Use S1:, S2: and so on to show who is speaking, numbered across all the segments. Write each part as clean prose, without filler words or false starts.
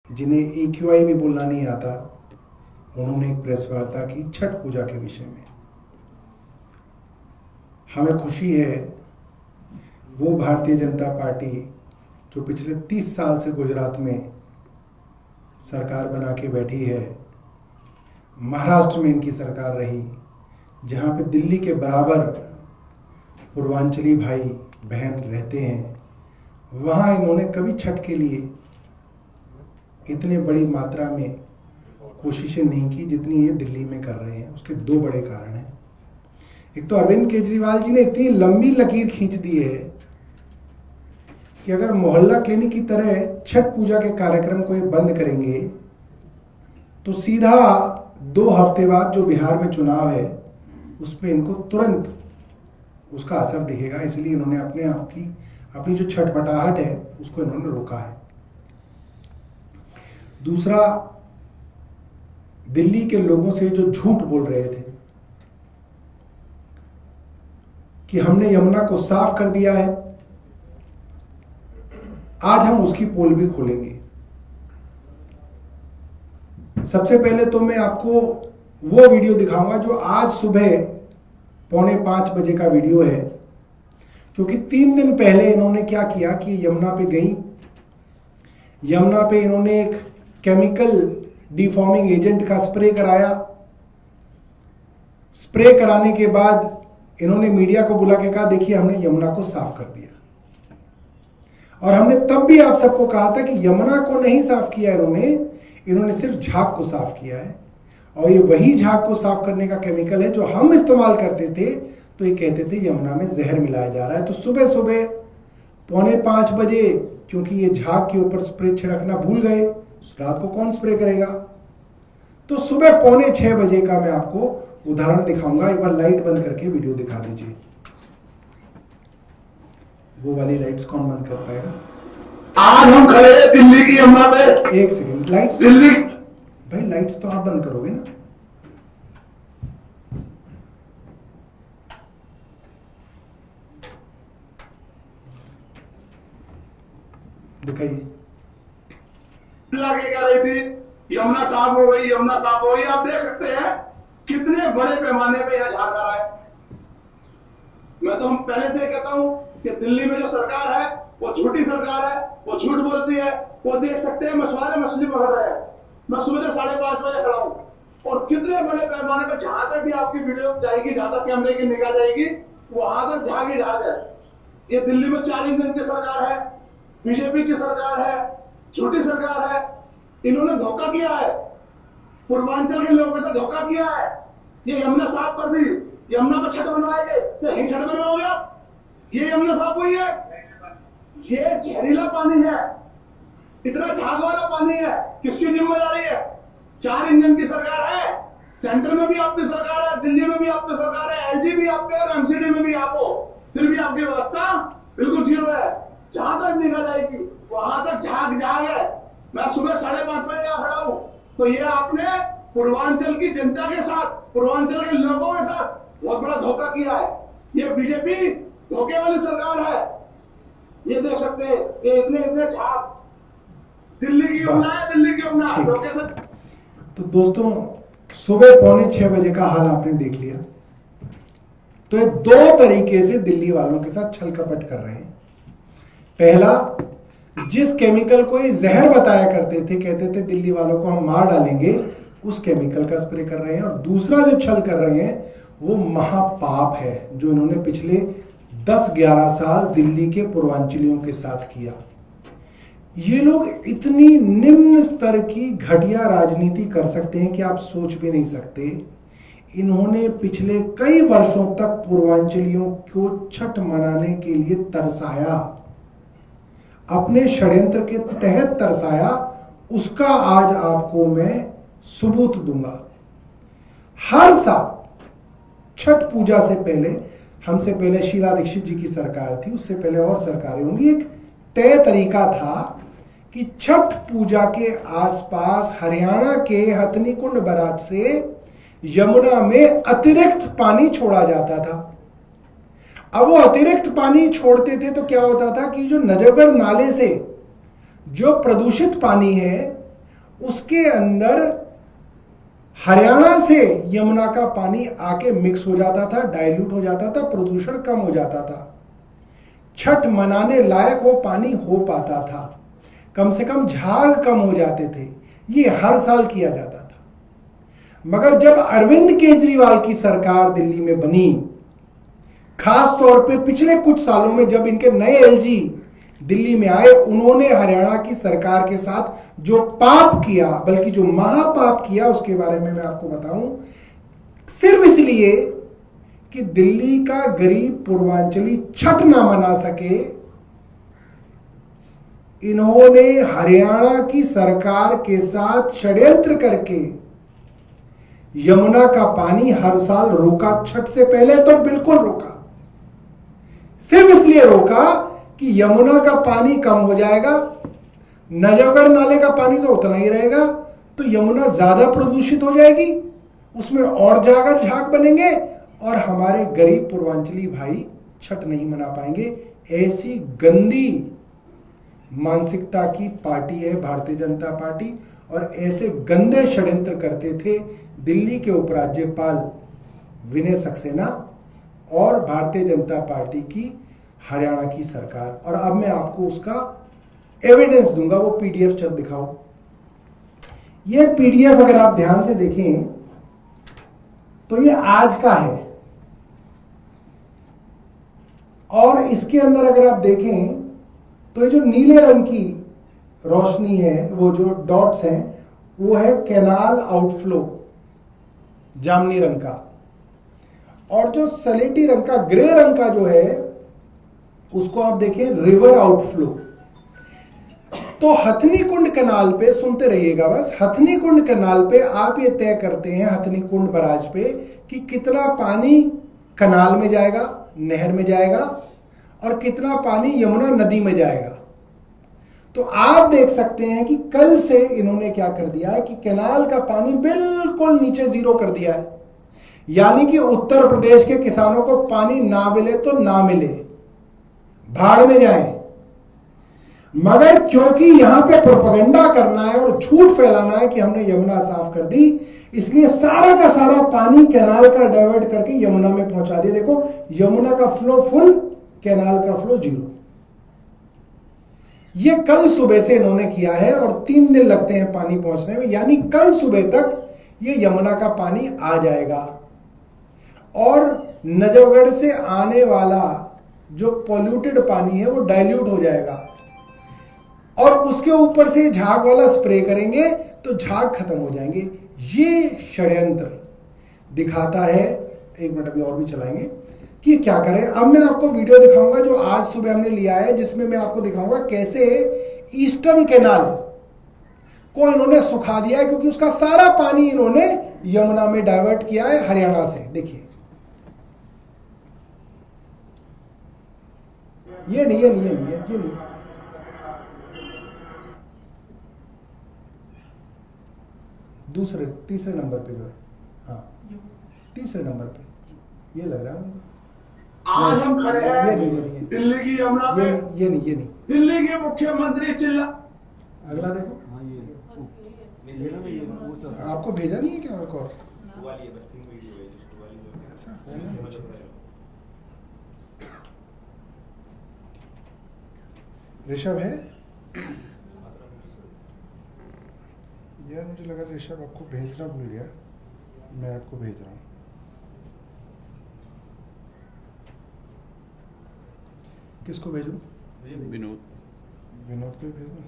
S1: जिन्हें EQI भी बोलना नहीं आता, उन्होंने एक प्रेस वार्ता की छठ पूजा के विषय में। हमें खुशी है वो भारतीय जनता पार्टी जो पिछले 30 साल से गुजरात में सरकार बना के बैठी है, महाराष्ट्र में इनकी सरकार रही, जहाँ पे दिल्ली के बराबर पूर्वांचली भाई बहन रहते हैं, वहाँ इन्होंने कभी छठ के लिए इतने बड़ी मात्रा में कोशिशें नहीं की जितनी ये दिल्ली में कर रहे हैं। उसके दो बड़े कारण हैं। एक तो अरविंद केजरीवाल जी ने इतनी लंबी लकीर खींच दी है कि अगर मोहल्ला क्लिनिक की तरह छठ पूजा के कार्यक्रम को ये बंद करेंगे तो सीधा 2 हफ्ते बाद जो बिहार में चुनाव है उस पर इनको तुरंत उसका असर दिखेगा। इसलिए इन्होंने अपनी जो छठपटाहट है उसको इन्होंने रोका है। दूसरा, दिल्ली के लोगों से जो झूठ बोल रहे थे कि हमने यमुना को साफ कर दिया है, आज हम उसकी पोल भी खोलेंगे। सबसे पहले तो मैं आपको वो वीडियो दिखाऊंगा जो आज सुबह 4:45 बजे का वीडियो है, क्योंकि 3 दिन पहले इन्होंने क्या किया कि यमुना पे गई, यमुना पे इन्होंने एक केमिकल डिफॉर्मिंग एजेंट का स्प्रे कराया। स्प्रे कराने के बाद इन्होंने मीडिया को बुला के कहा, देखिए हमने यमुना को साफ कर दिया। और हमने तब भी आप सबको कहा था कि यमुना को नहीं साफ किया इन्होंने सिर्फ झाग को साफ किया है। और ये वही झाग को साफ करने का केमिकल है जो हम इस्तेमाल करते थे, तो ये कहते थे यमुना में जहर मिलाया जा रहा है। तो सुबह सुबह 4:45 बजे, क्योंकि ये झाग के ऊपर स्प्रे छिड़कना भूल गए, रात को कौन स्प्रे करेगा, तो सुबह 5:45 बजे का मैं आपको उदाहरण दिखाऊंगा। एक बार लाइट बंद करके वीडियो दिखा दीजिए। वो वाली लाइट्स कौन बंद कर पाएगा?
S2: आज हम खड़े हैं दिल्ली की यमुना पे।
S1: एक सेकंड, लाइट्स
S2: दिल्ली
S1: भाई, लाइट्स तो आप बंद करोगे ना? दिखाइए।
S2: लाके कह रही थी यमुना साफ हो गई, यमुना साफ हो गई। आप देख सकते हैं कितने बड़े पैमाने पे यह झाग आ रहा है। मैं तो हम पहले से कहता हूं कि दिल्ली में जो सरकार है वो झूठी सरकार है, वो झूठ बोलती है। वो देख सकते हैं मछुआरे मछली पकड़ रहे हैं। मैं सुबह 5:30 बजे खड़ा हूं और कितने बड़े पैमाने पे, जहां तक भी आपकी वीडियो जाएगी, जहां तक कैमरे की निगाह जाएगी, वहां तक झाग ही झाग है। ये दिल्ली में 4 इंजन की सरकार है, बीजेपी की सरकार है, झूठी सरकार है। इन्होंने धोखा किया है, पूर्वांचल के लोगों के साथ धोखा किया है। ये यमुना साफ कर दी, यमुना पर छठ बनवाएंगे तो यही छठ बनवाओगे आप? ये यमुना साफ हुई है? ये जहरीला पानी है, इतना झाग वाला पानी है। किसकी जिम्मेदारी है? 4 इंजन की सरकार है, सेंटर में भी आपकी सरकार है, दिल्ली में भी आपकी सरकार है, एलजी भी आपके और एमसीडी में भी आप हो, फिर भी आपकी व्यवस्था बिल्कुल जीरो है। जहां तक निकल जाएगी वहां तक झाग झाग है। मैं सुबह 5:30 बजे खड़ा हूं, तो ये आपने पूर्वांचल की जनता के साथ, पूर्वांचल के लोगों के साथ बहुत बड़ा धोखा किया है। ये बीजेपी धोखे वाली सरकार है। ये देख सकते हैं, ये इतने झाग, दिल्ली की यमुना है, दिल्ली की यमुना धोखे से।
S1: तो दोस्तों, सुबह 5:45 बजे का हाल आपने देख लिया। तो ये 2 तरीके से दिल्ली वालों के साथ छल कपट कर रहे हैं। पहला, जिस केमिकल को ये जहर बताया करते थे, कहते थे दिल्ली वालों को हम मार डालेंगे, उस केमिकल का स्प्रे कर रहे हैं। और दूसरा जो छल कर रहे हैं वो महापाप है जो इन्होंने पिछले 10-11 साल दिल्ली के पूर्वांचलियों के साथ किया। ये लोग इतनी निम्न स्तर की घटिया राजनीति कर सकते हैं कि आप सोच भी नहीं सकते। इन्होंने पिछले कई वर्षों तक पूर्वांचलियों को छठ मनाने के लिए तरसाया, अपने षड्यंत्र के तहत तरसाया। उसका आज आपको मैं सबूत दूंगा। हर साल छठ पूजा से पहले, हमसे पहले शीला दीक्षित जी की सरकार थी, उससे पहले और सरकारें होंगी, एक तय तरीका था कि छठ पूजा के आसपास हरियाणा के हथनी कुंड बैराज से यमुना में अतिरिक्त पानी छोड़ा जाता था। अब वो अतिरिक्त पानी छोड़ते थे तो क्या होता था कि जो नजफगढ़ नाले से जो प्रदूषित पानी है उसके अंदर हरियाणा से यमुना का पानी आके मिक्स हो जाता था, डाइल्यूट हो जाता था, प्रदूषण कम हो जाता था, छठ मनाने लायक वो पानी हो पाता था, कम से कम झाग कम हो जाते थे। ये हर साल किया जाता था। मगर जब अरविंद केजरीवाल की सरकार दिल्ली में बनी, खास तौर पे पिछले कुछ सालों में जब इनके नए एलजी दिल्ली में आए, उन्होंने हरियाणा की सरकार के साथ जो पाप किया, बल्कि जो महापाप किया, उसके बारे में मैं आपको बताऊं। सिर्फ इसलिए कि दिल्ली का गरीब पूर्वांचली छठ ना मना सके, इन्होंने हरियाणा की सरकार के साथ षड्यंत्र करके यमुना का पानी हर साल रोका। छठ से पहले तो बिल्कुल रोका, सिर्फ इसलिए रोका कि यमुना का पानी कम हो जाएगा, नजफगढ़ नाले का पानी तो उतना ही रहेगा, तो यमुना ज्यादा प्रदूषित हो जाएगी, उसमें और जागर झाग बनेंगे और हमारे गरीब पूर्वांचली भाई छठ नहीं मना पाएंगे। ऐसी गंदी मानसिकता की पार्टी है भारतीय जनता पार्टी, और ऐसे गंदे षड्यंत्र करते थे दिल्ली के उपराज्यपाल विनय सक्सेना और भारतीय जनता पार्टी की हरियाणा की सरकार। और अब मैं आपको उसका एविडेंस दूंगा, वो पीडीएफ चल दिखाओ। ये पीडीएफ अगर आप ध्यान से देखें तो ये आज का है, और इसके अंदर अगर आप देखें तो ये जो नीले रंग की रोशनी है, वो जो डॉट्स हैं, वो है कैनाल आउटफ्लो जामनी रंग का, और जो सलेटी रंग का ग्रे रंग का जो है उसको आप देखें रिवर आउटफ्लो। तो हथनी कुंड कैनाल पे, सुनते रहिएगा बस, हथनी कुंड कैनाल पे आप ये तय करते हैं, हथनी कुंड बराज पे, कि कितना पानी कैनाल में जाएगा, नहर में जाएगा, और कितना पानी यमुना नदी में जाएगा। तो आप देख सकते हैं कि कल से इन्होंने क्या कर दिया है कि कैनाल का पानी बिल्कुल नीचे जीरो कर दिया है, यानी कि उत्तर प्रदेश के किसानों को पानी ना मिले तो ना मिले, भाड़ में जाए। मगर क्योंकि यहां पे प्रोपेगेंडा करना है और झूठ फैलाना है कि हमने यमुना साफ कर दी, इसलिए सारा का सारा पानी कैनाल का डाइवर्ट करके यमुना में पहुंचा दिया। देखो, यमुना का फ्लो फुल, कैनाल का फ्लो जीरो। ये कल सुबह से इन्होंने किया है, और 3 दिन लगते हैं पानी पहुंचने में, यानी कल सुबह तक ये यमुना का पानी आ जाएगा, और नजफगढ़ से आने वाला जो पोल्यूटेड पानी है वो डाइल्यूट हो जाएगा, और उसके ऊपर से झाग वाला स्प्रे करेंगे तो झाग खत्म हो जाएंगे। ये षड्यंत्र दिखाता है, एक मिनट अभी और भी चलाएंगे कि क्या करें। अब मैं आपको वीडियो दिखाऊंगा जो आज सुबह हमने लिया है, जिसमें मैं आपको दिखाऊंगा कैसे ईस्टर्न कैनाल को इन्होंने सुखा दिया है, क्योंकि उसका सारा पानी इन्होंने यमुना में डाइवर्ट किया है हरियाणा से। देखिए, ये नहीं, दूसरे तीसरे नंबर पे जो है, हाँ तीसरे नंबर पे ये लग रहा है।
S2: आज हम खड़े हैं
S1: ये नहीं,
S2: दिल्ली की यमुना पे।
S1: ये नहीं।
S2: दिल्ली के मुख्यमंत्री चिल्ला,
S1: अगला देखो, आपको भेजा नहीं है क्या एक और? ऐसा ऋषभ है यार, मुझे लगा ऋषभ आपको भेजना भूल गया, मैं आपको भेज रहा हूँ। किसको भेजूं? विनोद को भेजूं?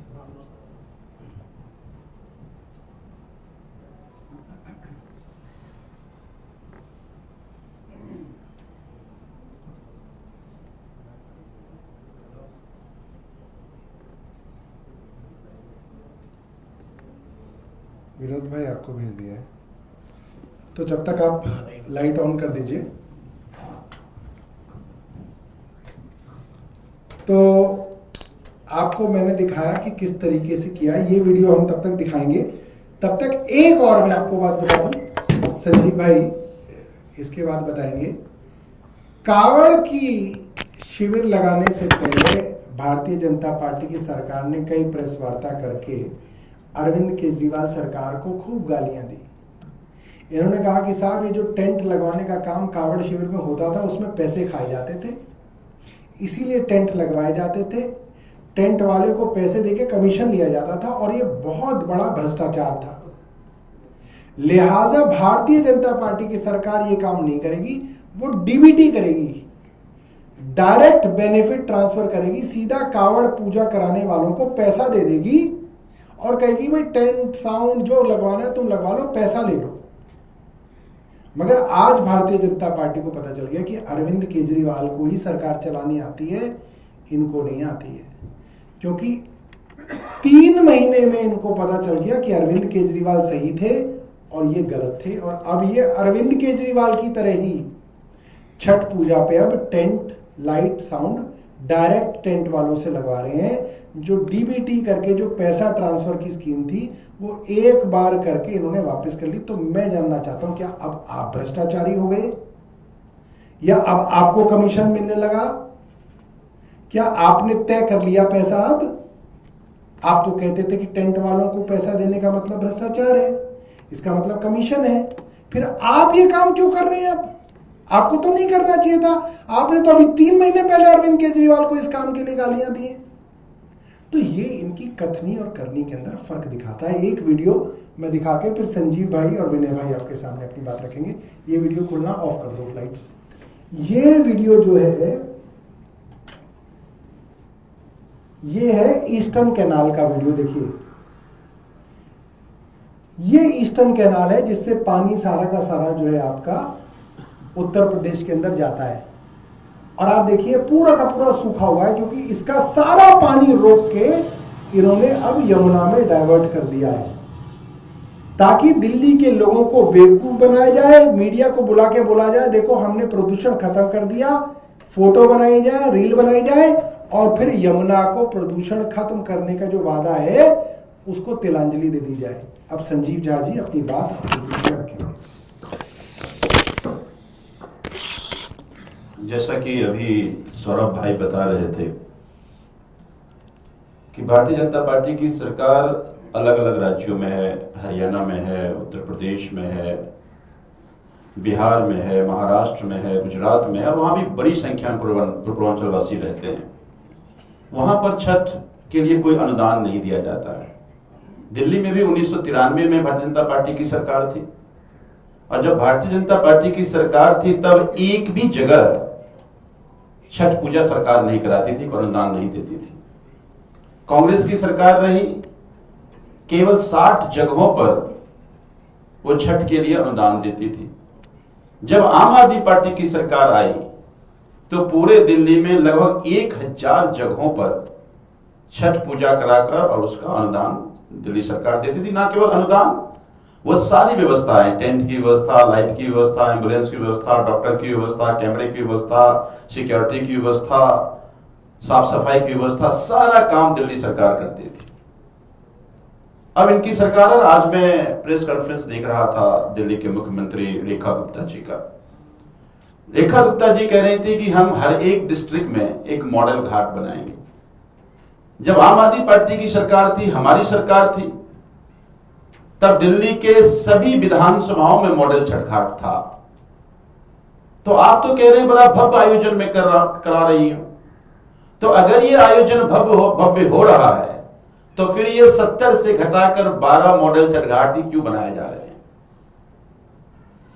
S1: विनोद भाई आपको भेज दिया है, तो जब तक आप लाइट ऑन कर दीजिए। तो आपको मैंने दिखाया कि किस तरीके से किया, ये वीडियो हम तब तक दिखाएंगे। तब तक एक और मैं आपको बात बता दूं, संजीव भाई इसके बाद बताएंगे। कावड़ की शिविर लगाने से पहले भारतीय जनता पार्टी की सरकार ने कई प्रेस वार्ता करके अरविंद केजरीवाल सरकार को खूब गालियां दी। इन्होंने कहा कि साहब ये जो टेंट लगवाने का काम कावड़ शिविर में होता था उसमें पैसे खाए जाते थे, इसीलिए टेंट लगवाए जाते थे, टेंट वाले को पैसे देके कमीशन लिया जाता था और ये बहुत बड़ा भ्रष्टाचार था। लिहाजा भारतीय जनता पार्टी की सरकार ये काम नहीं करेगी, वो डीबीटी करेगी, डायरेक्ट बेनिफिट ट्रांसफर करेगी, सीधा कावड़ पूजा कराने वालों को पैसा दे देगी और कहेगी भाई टेंट साउंड जो लगवाना है तुम लगवा लो, पैसा ले लो। मगर आज भारतीय जनता पार्टी को पता चल गया कि अरविंद केजरीवाल को ही सरकार चलानी आती है, इनको नहीं आती है। क्योंकि 3 महीने में इनको पता चल गया कि अरविंद केजरीवाल सही थे और ये गलत थे, और अब ये अरविंद केजरीवाल की तरह ही छठ पूजा पे अब tent light sound direct tent वालों से लगवा रहे हैं। जो डीबीटी करके जो पैसा ट्रांसफर की स्कीम थी वो एक बार करके इन्होंने वापस कर ली। तो मैं जानना चाहता हूं क्या अब आप भ्रष्टाचारी हो गए, या अब आपको कमीशन मिलने लगा? क्या आपने तय कर लिया पैसा? अब आप तो कहते थे कि टेंट वालों को पैसा देने का मतलब भ्रष्टाचार है, इसका मतलब कमीशन है, फिर आप ये काम क्यों कर रहे हैं? अब आपको तो नहीं करना चाहिए था, आपने तो अभी 3 महीने पहले अरविंद केजरीवाल को इस काम के लिए गालियां दी हैं। तो ये इनकी कथनी और करनी के अंदर फर्क दिखाता है। एक वीडियो मैं दिखा के फिर संजीव भाई और विनय भाई आपके सामने अपनी बात रखेंगे। ये वीडियो खुलना ऑफ कर दो लाइट्स। ये वीडियो जो है ये है ईस्टर्न कैनाल का वीडियो। देखिए ये ईस्टर्न कैनाल है जिससे पानी सारा का सारा जो है आपका उत्तर प्रदेश के अंदर जाता है, और आप देखिए पूरा का पूरा सूखा हुआ है क्योंकि इसका सारा पानी रोक के इन्होंने अब यमुना में डाइवर्ट कर दिया है ताकि दिल्ली के लोगों को बेवकूफ बनाया जाए, मीडिया को बुला के बोला जाए देखो हमने प्रदूषण खत्म कर दिया, फोटो बनाई जाए, रील बनाई जाए, और फिर यमुना को प्रदूषण खत्म करने का जो वादा है उसको तिलांजलि दे दी जाए। अब संजीव झा जी अपनी बात रखेंगे।
S3: जैसा कि अभी सौरभ भाई बता रहे थे कि भारतीय जनता पार्टी की सरकार अलग अलग राज्यों में है, हरियाणा में है, उत्तर प्रदेश में है, बिहार में है, महाराष्ट्र में है, गुजरात में है, और वहां भी बड़ी संख्या में पूर्वांचलवासी रहते हैं। वहां पर छठ के लिए कोई अनुदान नहीं दिया जाता है। दिल्ली में भी 1993 में भारतीय जनता पार्टी की सरकार थी, और जब भारतीय जनता पार्टी की सरकार थी तब एक भी जगह छठ पूजा सरकार नहीं कराती थी, अनुदान नहीं देती थी। कांग्रेस की सरकार रही, केवल 60 जगहों पर वो छठ के लिए अनुदान देती थी। जब आम आदमी पार्टी की सरकार आई तो पूरे दिल्ली में लगभग 1000 जगहों पर छठ पूजा कराकर और उसका अनुदान दिल्ली सरकार देती थी। ना केवल अनुदान, वो सारी व्यवस्थाएं, टेंट की व्यवस्था, लाइट की व्यवस्था, एम्बुलेंस की व्यवस्था, डॉक्टर की व्यवस्था, कैमरे की व्यवस्था, सिक्योरिटी की व्यवस्था, साफ सफाई की व्यवस्था, सारा काम दिल्ली सरकार करती थी। अब इनकी सरकार, आज मैं प्रेस कॉन्फ्रेंस देख रहा था दिल्ली के मुख्यमंत्री रेखा गुप्ता जी का। रेखा गुप्ता जी कह रही थी कि हम हर एक डिस्ट्रिक्ट में एक मॉडल घाट बनाएंगे। जब आम आदमी पार्टी की सरकार थी, हमारी सरकार थी, तब दिल्ली के सभी विधानसभाओं में मॉडल छठ घाट था। तो आप तो कह रहे हैं बड़ा भव्य आयोजन में करा रही हूं, तो अगर ये आयोजन भव्य हो रहा है तो फिर ये 70 से घटाकर 12 मॉडल छठ घाट ही क्यों बनाए जा रहे हैं?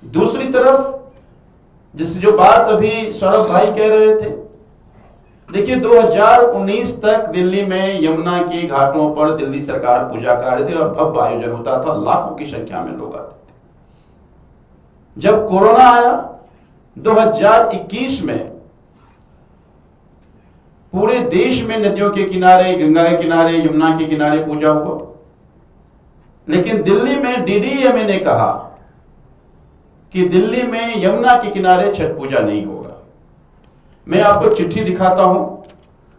S3: दूसरी तरफ जो बात अभी सौरभ भाई कह रहे थे, देखिए 2019 तक दिल्ली में यमुना के घाटों पर दिल्ली सरकार पूजा करा रही थी और भव्य आयोजन होता था, लाखों की संख्या में लोग आते थे। जब कोरोना आया 2021 में पूरे देश में नदियों के किनारे, गंगा के किनारे, यमुना के किनारे पूजा हुआ, लेकिन दिल्ली में डीडीएमए ने कहा कि दिल्ली में यमुना के किनारे छठ पूजा नहीं होगा। मैं आपको चिट्ठी दिखाता हूं,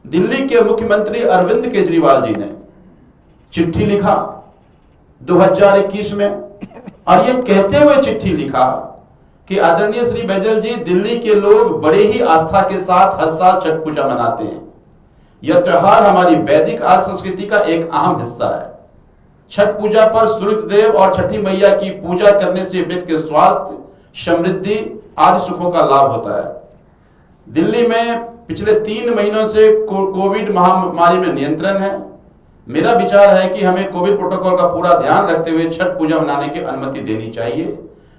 S3: दिल्ली के मुख्यमंत्री अरविंद केजरीवाल जी ने चिट्ठी लिखा 2021 में, और ये कहते हुए चिट्ठी लिखा कि आदरणीय श्री बैजल जी, दिल्ली के लोग बड़े ही आस्था के साथ हर साल छठ पूजा मनाते हैं। यह त्योहार हमारी वैदिक आर्य संस्कृति का एक अहम हिस्सा है। छठ पूजा पर सूर्य देव और छठी मैया की पूजा करने से व्यक्ति के स्वास्थ्य, समृद्धि आदि सुखों का लाभ होता है। दिल्ली में पिछले 3 महीनों से कोविड महामारी में नियंत्रण है। मेरा विचार है कि हमें कोविड प्रोटोकॉल का पूरा ध्यान रखते हुए छठ पूजा मनाने की अनुमति देनी चाहिए,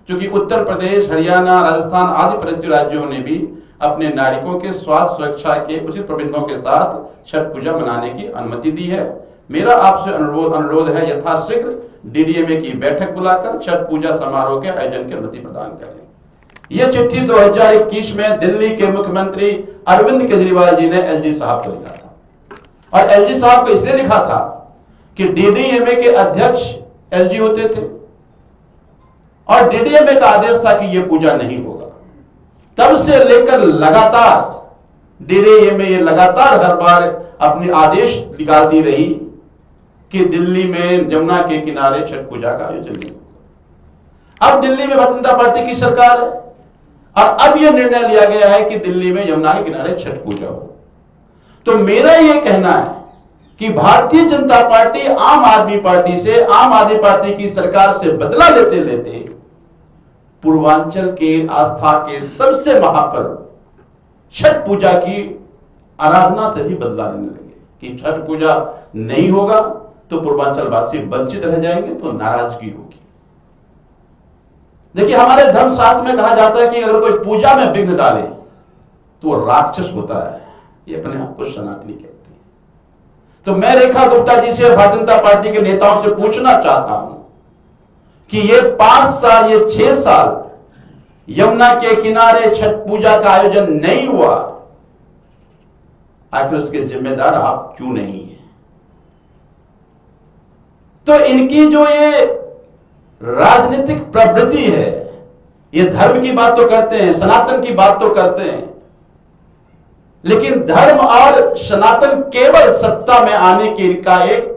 S3: क्योंकि उत्तर प्रदेश, हरियाणा, राजस्थान आदि पड़ोसी राज्यों ने भी अपने नागरिकों के स्वास्थ्य सुरक्षा के उचित प्रबंधों के साथ छठ पूजा मनाने की अनुमति दी है। मेरा आपसे अनुरोध है, यथाशीघ्र डीडीएमए की बैठक बुलाकर छठ पूजा समारोह के आयोजन की अनुमति प्रदान करें। यह चिट्ठी 2021 में दिल्ली के मुख्यमंत्री अरविंद केजरीवाल जी ने एलजी साहब को लिखा था, और एलजी साहब को इसलिए लिखा था कि डीडीएमए के अध्यक्ष एलजी होते थे और डीडीएमए का आदेश था कि यह पूजा नहीं होगा। तब से लेकर लगातार डीडीएमए लगातार हर बार अपने आदेश निकालती रही कि दिल्ली में जमुना के किनारे छठ पूजा का आयोजन नहीं होगा। अब दिल्ली में भारतीय जनता पार्टी की सरकार है और अब यह निर्णय लिया गया है कि दिल्ली में यमुना के किनारे छठ पूजा हो। तो मेरा यह कहना है कि भारतीय जनता पार्टी आम आदमी पार्टी से, आम आदमी पार्टी की सरकार से बदला लेते लेते पूर्वांचल के आस्था के सबसे महापर्व छठ पूजा की आराधना से भी बदला लेने लगे कि छठ पूजा नहीं होगा तो पूर्वांचल वासी वंचित रह जाएंगे, तो नाराजगी होगी। देखिए, हमारे धर्मशास्त्र में कहा जाता है कि अगर कोई पूजा में विघ्न डाले तो वो राक्षस होता है। ये अपने आप को सनातनी कहते हैं। तो मैं रेखा गुप्ता जी से, भारतीय जनता पार्टी के नेताओं से पूछना चाहता हूं कि ये 5 साल, ये 6 साल यमुना के किनारे छठ पूजा का आयोजन नहीं हुआ, आखिर उसके जिम्मेदार आप क्यों नहीं है? तो इनकी जो ये राजनीतिक प्रवृत्ति है, ये धर्म की बात तो करते हैं, सनातन की बात तो करते हैं, लेकिन धर्म और सनातन केवल सत्ता में आने की का एक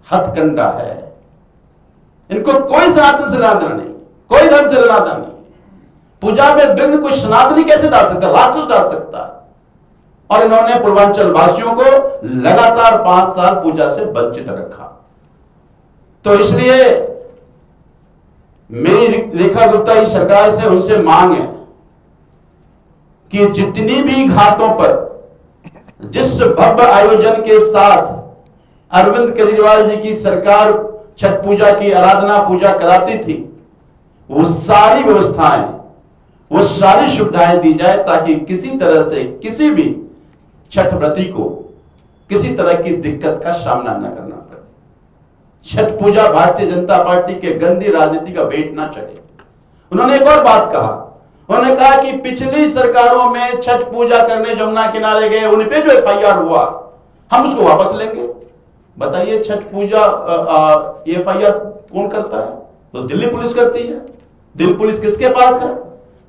S3: हथकंडा है। इनको कोई सनातन से लेना नहीं, कोई धर्म से लेना नहीं। पूजा में विघ्न कोई सनातनी कैसे डाल सकता? राक्षस डाल सकता है। और इन्होंने पूर्वांचल वासियों को लगातार 5 साल पूजा से वंचित रखा। तो इसलिए मेरी रेखा गुप्ता जी सरकार से उनसे मांग है कि जितनी भी घाटों पर जिस भव्य आयोजन के साथ अरविंद केजरीवाल जी की सरकार छठ पूजा की आराधना पूजा कराती थी, वो सारी व्यवस्थाएं, वो सारी सुविधाएं दी जाए ताकि किसी तरह से किसी भी छठ व्रती को किसी तरह की दिक्कत का सामना न करना पड़े। छठ पूजा भारतीय जनता पार्टी के गंदी राजनीति का वेट ना चढ़े। उन्होंने एक और बात कहा, उन्होंने कहा कि पिछली सरकारों में छठ पूजा करने जमुना किनारे गए, उन पे जो एफआईआर हुआ हम उसको वापस लेंगे। बताइए, छठ पूजा एफआईआर कौन करता है? तो दिल्ली पुलिस करती है। दिल्ली पुलिस किसके पास है?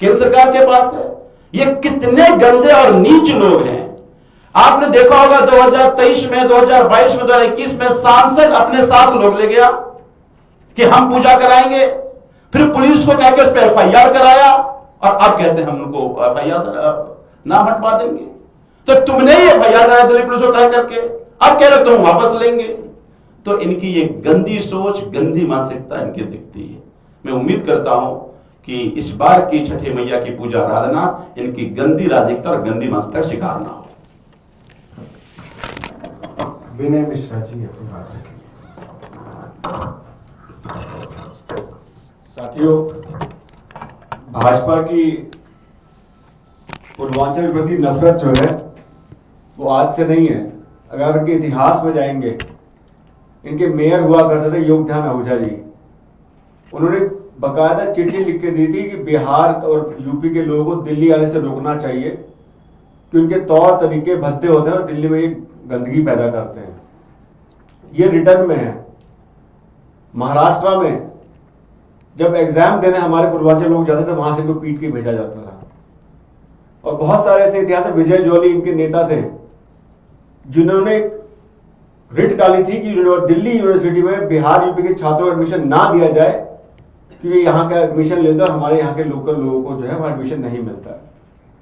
S3: केंद्र सरकार के पास है। ये कितने गंदे और नीच लोग हैं। आपने देखा होगा 2023 में, 2022 में, 2021 में सांसद अपने साथ लोग ले गया कि हम पूजा कराएंगे, फिर पुलिस को कहकर उस पर एफआईआर कराया और अब कहते हैं हम उनको एफआईआर नाम हटवा देंगे। तो तुमने ही एफआईआर कराया दिल्ली पुलिस को कह करके, अब कह रहे तुम वापस लेंगे। तो इनकी ये गंदी सोच, गंदी मानसिकता इनकी दिखती है। मैं उम्मीद करता हूं कि इस बार की छठी मैया की पूजा आराधना इनकी गंदी राजनीतिकता और गंदी मानसिकता का शिकार ना हो।
S1: विनय मिश्रा जी अपनी बात रखेंगे।
S4: साथियों, भाजपा की पूर्वांचल के प्रति नफरत जो है वो आज से नहीं है। अगर इनके इतिहास में जाएंगे, इनके मेयर हुआ करते थे योगध्यान आहूजा जी, उन्होंने बकायदा चिट्ठी लिख के दी थी कि बिहार और यूपी के लोगों को दिल्ली आने से रोकना चाहिए कि उनके तौर तरीके भद्दे होते हैं और दिल्ली में ये गंदगी पैदा करते हैं। ये रिटर्न में है। महाराष्ट्र में जब एग्जाम देने हमारे पूर्वांचल लोग जाते थे, वहां से कोई पीट के भेजा जाता था। और बहुत सारे ऐसे इतिहास है। विजय जोली इनके नेता थे जिन्होंने रिट डाली थी कि दिल्ली यूनिवर्सिटी में बिहार यूपी के छात्रों को एडमिशन ना दिया जाए, क्योंकि यहाँ का एडमिशन लेते और हमारे यहाँ के लोकल लोगों को जो है वहां एडमिशन नहीं मिलता है।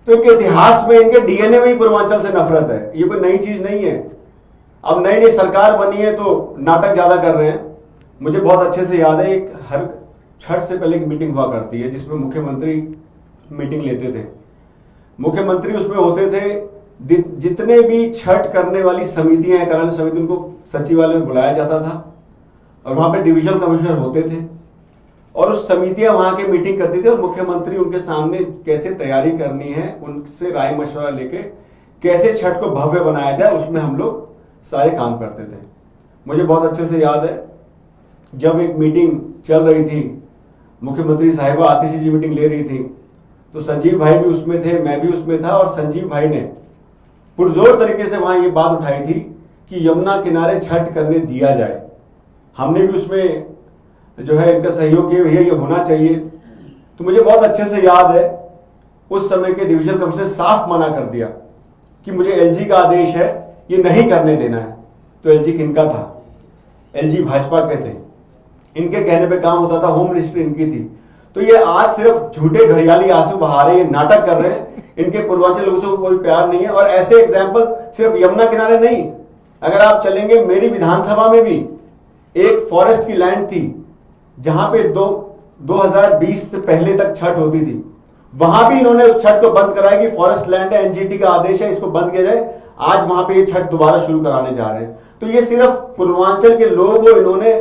S4: तो इनके इतिहास में, इनके डीएनए में ही पूर्वांचल से नफरत है। ये कोई नई चीज नहीं है। अब नई नई सरकार बनी है तो नाटक ज्यादा कर रहे हैं। मुझे बहुत अच्छे से याद है, एक हर छठ से पहले एक मीटिंग हुआ करती है जिसमें मुख्यमंत्री मीटिंग लेते थे। मुख्यमंत्री उसमें होते थे। जितने भी छठ करने वाली समितियां, कराने समिति, उनको सचिवालय में बुलाया जाता था और वहां पे डिविजनल कमिश्नर होते थे और उस समितियां वहां के मीटिंग करती थी और मुख्यमंत्री उनके सामने कैसे तैयारी करनी है उनसे राय मशवरा लेके कैसे छठ को भव्य बनाया जाए, उसमें हम लोग सारे काम करते थे। मुझे बहुत अच्छे से याद है, जब एक मीटिंग चल रही थी, मुख्यमंत्री साहिबा आतिशी जी मीटिंग ले रही थी, तो संजीव भाई भी उसमें थे, मैं भी उसमें था, और संजीव भाई ने पुरजोर तरीके से वहां ये बात उठाई थी कि यमुना किनारे छठ करने दिया जाए। हमने भी उसमें जो है इनका सहयोग किया, भैया ये होना चाहिए। तो मुझे बहुत अच्छे से याद है, उस समय के डिविजनल कमिश्नर साफ मना कर दिया कि मुझे एलजी का आदेश है, ये नहीं करने देना है। तो एलजी किनका था? एलजी भाजपा के थे, इनके कहने पे काम होता था, होम मिनिस्ट्री इनकी थी। तो ये आज सिर्फ झूठे घड़ियाली आंसू बहा रहे हैं, नाटक कर रहे हैं, इनके पूर्वांचल लोगों को कोई प्यार नहीं है। और ऐसे एग्जाम्पल सिर्फ यमुना किनारे नहीं, अगर आप चलेंगे मेरी विधानसभा में भी एक फॉरेस्ट की लैंड थी जहां पे 2020 से पहले तक छठ होती थी, वहां भी इन्होंने उस छठ को बंद कराया कि फॉरेस्ट लैंड है, एनजीटी का आदेश है, इसको बंद किया जाए। आज वहां पे ये छठ दोबारा शुरू कराने जा रहे हैं। तो ये सिर्फ पूर्वांचल के लोगों को इन्होंने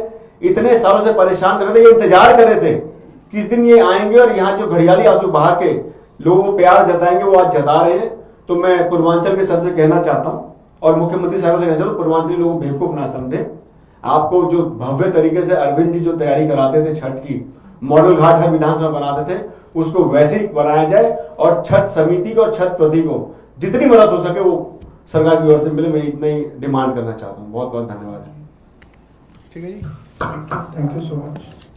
S4: इतने सालों से परेशान कर रहे थे, ये इंतजार कर रहे थे किस दिन ये आएंगे और यहाँ जो घड़ियाली आंसू बहा के लोगों को प्यार जताएंगे, वो आज जता रहे हैं। तो मैं पूर्वांचल के सबसे कहना चाहता हूँ और मुख्यमंत्री साहब से कहना चाहता हूँ, पूर्वांचली लोगों को बेवकूफ ना समझे। आपको जो भव्य तरीके से अरविंद जी जो तैयारी कराते थे छठ की, मॉडल घाट हर विधानसभा बनाते थे, उसको वैसे ही बनाया जाए और छठ समिति को और छठ प्रति को जितनी मदद हो सके वो सरकार की ओर से मिले। मैं इतना ही डिमांड करना चाहता हूँ। बहुत बहुत धन्यवाद।
S1: ठीक है जी, थैंक यू सो मच।